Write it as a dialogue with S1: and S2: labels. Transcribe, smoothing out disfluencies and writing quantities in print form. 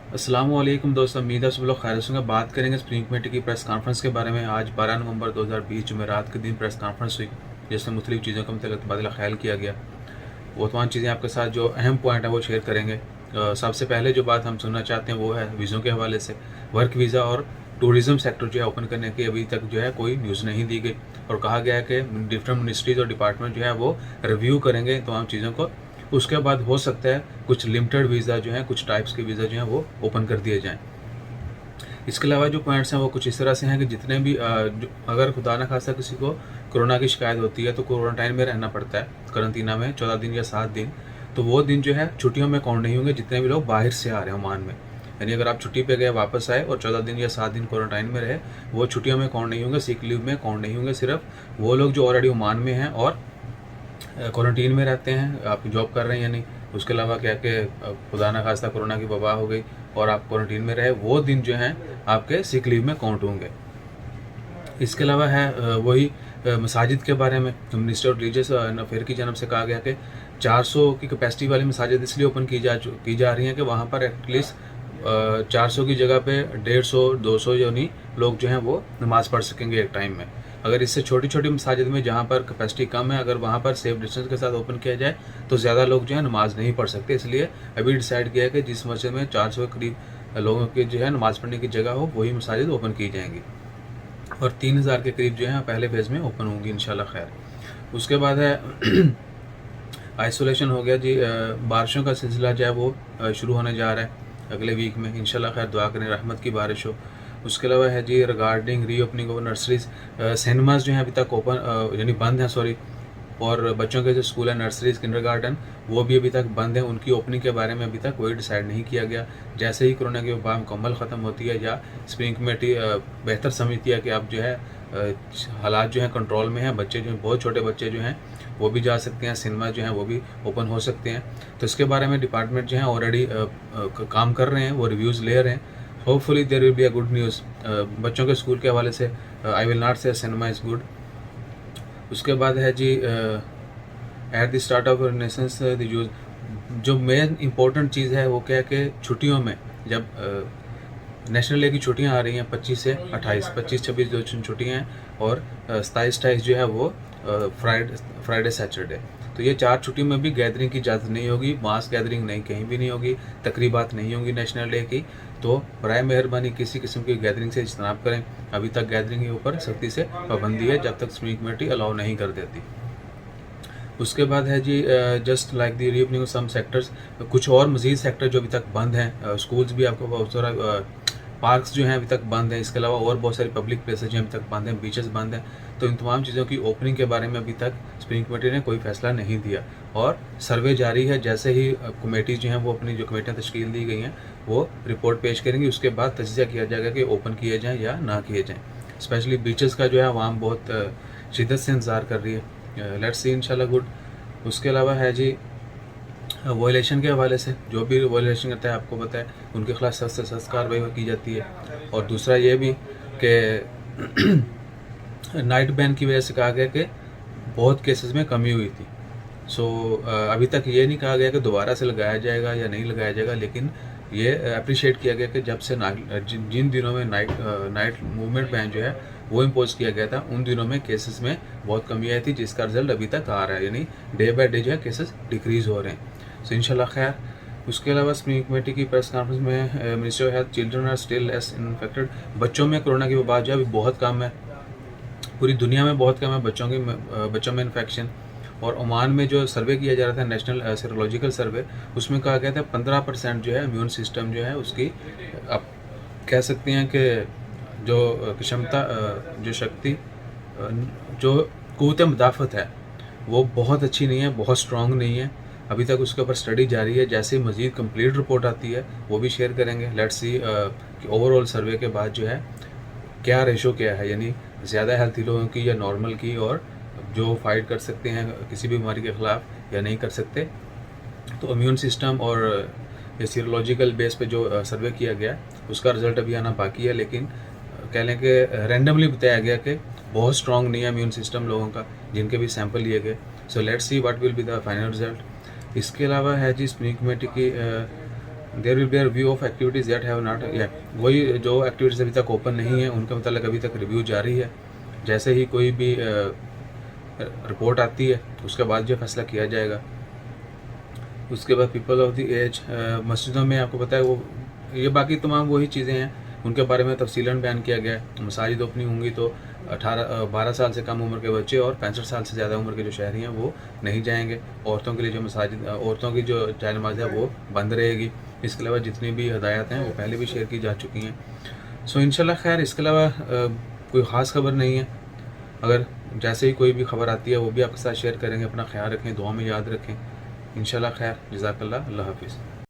S1: अस्सलामुअलैकुम दोस्तों, उम्मीद है सब लोग खैरियत से होंगे। बात करेंगे स्प्रिंग कमेटी की प्रेस कॉन्फ्रेंस के बारे में। आज 12 नवंबर 2020 जुमेरात के दिन प्रेस कॉन्फ्रेंस हुई, जिसमें मुख्तलिफ चीज़ों का मतलब तबादला ख्याल किया गया। वो तमाम चीज़ें आपके साथ जो अहम पॉइंट है वो शेयर करेंगे। सबसे पहले जो बात हम सुनना चाहते हैं वो है वीज़ों के हवाले से। वर्क वीज़ा और टूरिज़्म सेक्टर जो है ओपन करने की अभी तक जो है कोई न्यूज़ नहीं दी गई, और कहा गया है कि डिफरेंट मिनिस्ट्रीज़ और डिपार्टमेंट जो है वो रिव्यू करेंगे तमाम चीज़ों को। उसके बाद हो सकता है कुछ लिमिटेड वीज़ा जो हैं, कुछ टाइप्स के वीज़ा जो हैं वो ओपन कर दिए जाएँ। इसके अलावा जो पॉइंट्स हैं वो कुछ इस तरह से हैं कि जितने भी अगर खुदा न खास्ता किसी को कोरोना की शिकायत होती है तो क्वारंटाइन में रहना पड़ता है, करंटीना में 14 दिन या 7 दिन। तो वो दिन जो है छुट्टियों में काउंट नहीं होंगे जितने भी लोग बाहर से आ रहे हैं ओमान में। यानी अगर आप छुट्टी पे गए, वापस आए और 14 दिन या 7 दिन क्वारंटाइन में रहे, वो छुट्टियों में काउंट नहीं होंगे, सिक लीव में काउंट नहीं होंगे। सिर्फ वो लोग जो ऑलरेडी ओमान में हैं और क्वारंटीन में रहते हैं, आप जॉब कर रहे हैं या नहीं, उसके अलावा क्या कि खुदा न खास्ता कोरोना की वबा हो गई और आप क्वारंटीन में रहे, वो दिन जो हैं आपके सिक लीव में काउंट होंगे। इसके अलावा है वही मसाजिद के बारे में मिनिस्टर ऑफ रिलीजियस अफेयर की जानब से कहा गया कि 400 की कैपेसिटी वाली मसाजिद इसलिए ओपन की जा रही हैं कि वहाँ पर एटलीस्ट 400 की जगह पे 150 200 यानी लोग जो हैं वो नमाज़ पढ़ सकेंगे एक टाइम में। अगर इससे छोटी छोटी मसाजिद में जहाँ पर कैपेसिटी कम है, अगर वहाँ पर सेफ डिस्टेंस के साथ ओपन किया जाए तो ज़्यादा लोग जो है नमाज़ नहीं पढ़ सकते। इसलिए अभी डिसाइड किया है कि जिस मस्जिद में 400 के करीब लोगों की जो है नमाज़ पढ़ने की जगह हो, वही मसाजिद ओपन की जाएंगी, और 3000 के करीब जो है पहले फेज़ में ओपन होंगी इंशाल्लाह खैर। उसके बाद है आइसोलेशन हो गया जी। बारिशों का सिलसिला जो है वो शुरू होने जा रहा है अगले वीक में, इंशाल्लाह खैर दुआ करें रहमत की बारिश हो। उसके अलावा है जी रिगार्डिंग री ओपनिंग ऑफ नर्सरीज, सिनेमाज जो हैं अभी तक ओपन यानी बंद हैं, सॉरी, और बच्चों के जो स्कूल है, नर्सरीज, किंडरगार्टन, वो भी अभी तक बंद हैं। उनकी ओपनिंग के बारे में अभी तक कोई डिसाइड नहीं किया गया। जैसे ही कोरोना की वबा मुकम्मल ख़त्म होती है या स्प्रिंग कमेटी बेहतर समझती है कि अब जो है हालात जो हैं कंट्रोल में हैं, बच्चे जो हैं, बहुत छोटे बच्चे जो हैं वो भी जा सकते हैं, सिनेमा जो हैं वो भी ओपन हो सकते हैं। तो इसके बारे में डिपार्टमेंट जो है ऑलरेडी काम कर रहे हैं, वो रिव्यूज़ ले रहे हैं। Hopefully there will be a good news. बच्चों के स्कूल के हवाले से I will not say cinema is good. उसके बाद है जी at the start of nations the जो मेन इंपॉर्टेंट चीज़ है वो क्या है कि छुट्टियों में जब नेशनल डे की छुट्टियां आ रही हैं 25 से 28, 25-26 जो छुट्टियां हैं, और 27-28 जो है वो फ्राइडे सैटरडे। तो ये 4 छुट्टियों में भी गैदरिंग की इजाज़त नहीं होगी, मास गैदरिंग नहीं, कहीं भी नहीं होगी, तकरीबात नहीं होंगी नेशनल डे की। तो बराए मेहरबानी किसी किस्म की गैदरिंग से इज्तनाब करें। अभी तक गैदरिंग के ऊपर सख्ती से पाबंदी है जब तक स्प्रिंग कमेटी अलाउ नहीं कर देती। उसके बाद है जी just like the reopening of some sectors, कुछ और मज़ीद सेक्टर जो अभी तक बंद हैं। स्कूल्स भी आपको बहुत सारा, पार्क्स जो हैं अभी तक बंद हैं। इसके अलावा और बहुत सारी पब्लिक प्लेसेज जो अभी तक बंद हैं, बीचेस बंद हैं। तो इन तमाम चीज़ों की ओपनिंग के बारे में अभी तक स्प्रिंग कमेटी ने कोई फैसला नहीं दिया, और सर्वे जारी है। जैसे ही कमेटीज़ जो हैं वो अपनी जो कमेटियाँ तश्कील दी गई हैं वो रिपोर्ट पेश करेंगी, उसके बाद तजिया किया जाएगा कि ओपन किए जाएँ या ना किए जाएँ। स्पेशली बीचेस का जो है आवाम बहुत शिद्दत से इंतज़ार कर रही है। लेट्स सी इंशाल्लाह गुड। उसके अलावा है जी वॉयलेशन के हवाले से, जो भी वॉयलेशन करता है आपको पता है उनके खिलाफ सख्त से सख्त कार्रवाई की जाती है। और दूसरा ये भी कि नाइट बैन की वजह से कहा गया कि बहुत केसेस में कमी हुई थी। सो अभी तक ये नहीं कहा गया कि दोबारा से लगाया जाएगा या नहीं लगाया जाएगा, लेकिन ये अप्रिशिएट किया गया कि जब से जिन दिनों में नाइट मूवमेंट बैन जो है वो इम्पोज किया गया था, उन दिनों में केसेस में बहुत कमी आई थी, जिसका रिजल्ट अभी तक आ रहा है, यानी डे बाय डे जो है केसेस डिक्रीज़ हो रहे हैं। सो इंशाल्लाह खैर। उसके अलावा स्प्रिंग कमेटी की प्रेस कॉन्फ्रेंस में minister of health, children are still less infected, बच्चों में कोरोना की वबा जो है अभी बहुत कम है, पूरी दुनिया में बहुत कम है बच्चों में इन्फेक्शन। और ओमान में जो सर्वे किया जा रहा था, नेशनल सीरोलॉजिकल सर्वे, उसमें कहा गया था 15% जो है इम्यून सिस्टम जो है उसकी, आप कह सकते हैं कि जो क्षमता, जो शक्ति, जो क़ुव्वत मुदाफ़त है वो बहुत अच्छी नहीं है, बहुत स्ट्रॉन्ग नहीं है। अभी तक उसके ऊपर स्टडी जारी है। जैसे ही मज़ीद कंप्लीट रिपोर्ट आती है वो भी शेयर करेंगे। लेट्स सी कि ओवरऑल सर्वे के बाद जो है क्या रेशो क्या है, यानी ज़्यादा हेल्थी लोगों की या नॉर्मल की, और जो फाइट कर सकते हैं किसी भी बीमारी के ख़िलाफ़ या नहीं कर सकते। तो इम्यून सिस्टम और ये सीरोलॉजिकल बेस पे जो सर्वे किया गया उसका रिज़ल्ट अभी आना बाकी है, लेकिन कह लें कि रैंडमली बताया गया कि बहुत स्ट्रॉन्ग नहीं है इम्यून सिस्टम लोगों का जिनके भी सैंपल लिए गए। So let's see what will be the final result. इसके अलावा है जी स्प्रिंग कमेटी की there will be a review of activities that have not, वही जो एक्टिविटीज़ अभी तक ओपन नहीं है उनके मतलब अभी तक रिव्यू जारी है। जैसे ही कोई भी रिपोर्ट आती है उसके बाद जो फैसला किया जाएगा। उसके बाद पीपल ऑफ द एज, मस्जिदों में आपको पता है वो ये बाकी तमाम वही चीज़ें हैं उनके बारे में तफसीलन बयान किया गया है। मसाजिद ओपनिंग होंगी तो 12 साल से कम उम्र के बच्चे और 65 साल से ज़्यादा उम्र के जो शहरी हैं वो नहीं जाएंगे। औरतों के लिए जो मसाजिद, औरतों की जो जाए नमाज है वो बंद रहेगी। इसके अलावा जितनी भी हदायत हैं वो पहले भी शेयर की जा चुकी हैं। सो इंशाल्लाह खैर, इसके अलावा कोई ख़ास खबर नहीं है। अगर जैसे ही कोई भी खबर आती है वो भी आपके साथ शेयर करेंगे। अपना ख्याल रखें, दुआ में याद रखें। इंशाल्लाह खैर, जज़ाकल्लाह, अल्लाह हाफ़िज़।